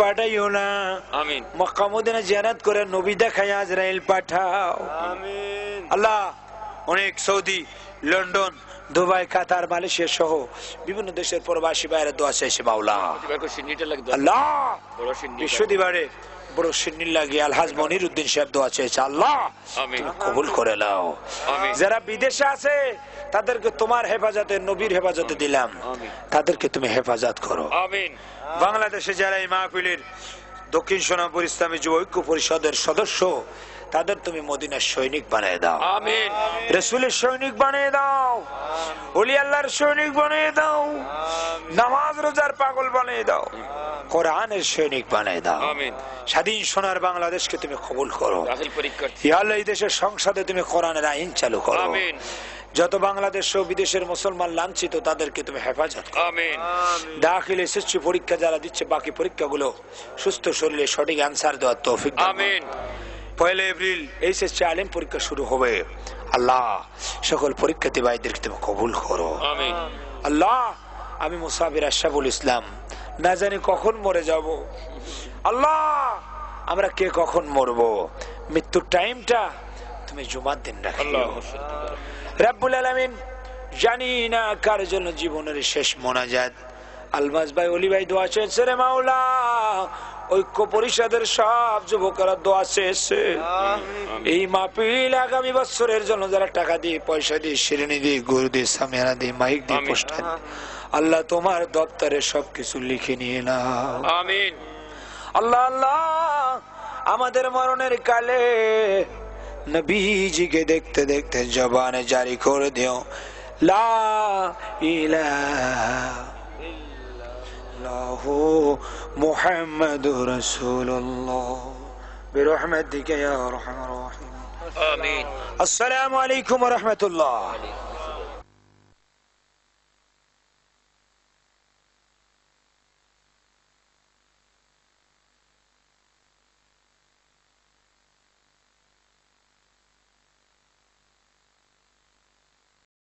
পাঠাইও না। আমিন। Mecca Medina জিয়ারত করে নবী দেখায় আজরাইল পাঠাও। আমিন। আল্লাহ অনেক সৌদি, লন্ডন, দুবাই, কাতার, মালয়েশিয়া সহ বিভিন্ন দেশের প্রবাসী বাইরে দোয়া চাইছে মাওলা। আল্লাহ বৃহস্পতিবারে বড় সিন্নির লাগিয়ে আলহাজ মনির উদ্দিন সাহেব দোয়া চেয়েছে, আল্লাহ তুমি কবুল করে নাও। যারা বিদেশে আছে তাদেরকে তোমার হেফাজতে, নবীর হেফাজতে দিলাম, তাদেরকে তুমি হেফাজত করো। আমিন। বাংলাদেশে যারা এই মাহফিলের দক্ষিণ সোনাপুর ইসলামী যুব ঐক্য পরিষদের সদস্য, তাদের তুমি মদিনার সৈনিক বানিয়ে দাও। আমিন। রাসূলের সৈনিক বানিয়ে দাও, ওলি আল্লাহর সৈনিক বানিয়ে দাও, নামাজ রোজার পাগল বানিয়ে দাও, কোরআনের সৈনিক বানিয়ে দাও। আমিন। স্বাধীন সোনার বাংলাদেশকে তুমি কবুল করো। ইয়া আল্লাহ এই দেশের সংসদে তুমি কোরআনের আইন চালু করো। আমিন। যত বাংলাদেশ ও বিদেশের মুসলমান লাঞ্ছিত তাদেরকে তুমি হেফাজত করো। আমিন। দাখিল এসএসসি পরীক্ষা যারা দিচ্ছে, বাকি পরীক্ষাগুলো সুস্থ শরীরে সঠিক অ্যানসার দেওয়ার তৌফিক দাও। আমিন। 1 এপ্রিল এসএসসি আলিম পরীক্ষা শুরু হবে। আল্লাহ সকল পরীক্ষার্থী ভাইদেরকে তুমি কবুল করো। আমিন। আল্লাহ আমি মুসাফির আশরাফুল ইসলাম, না জানি কখন মরে যাব। আল্লাহ আমরা কে কখন মরবো, মৃত্যুর টাইমটা তুমি জুমার দিন রাখিও। রব্বুল আলামিন জানি না কার জন্য জীবনের শেষ মোনাজাত। আলমাজ ভাই, অলি ভাই দোয়া চেয়েছে রে মাওলা, ঐক্য পরিষদের সব যুবকেরা দোয়া চেয়েছে। এই মাহফিল আগামী বছরের জন্য যারা টাকা দিয়ে, পয়সা দিয়ে, শিরনি দিয়ে, গরু দিয়ে, সামিয়ানা দিয়ে, মাইক দিয়ে, পোস্টার, আল্লাহ তোমার দপ্তরে সবকিছু লিখে নিয়ে নাও। আমিন। আল্লাহ আল্লাহ আমাদের মরণের কালে নবীজিকে দেখতে দেখতে জবানে জারি করে দিও লা ইলাহা ইল্লাল্লাহু মুহাম্মাদুর রাসূলুল্লাহ বিরহমাতিকা ইয়া আরহামার রাহিম। আমিন। আসসালামু আলাইকুম ওয়া রাহমাতুল্লাহ।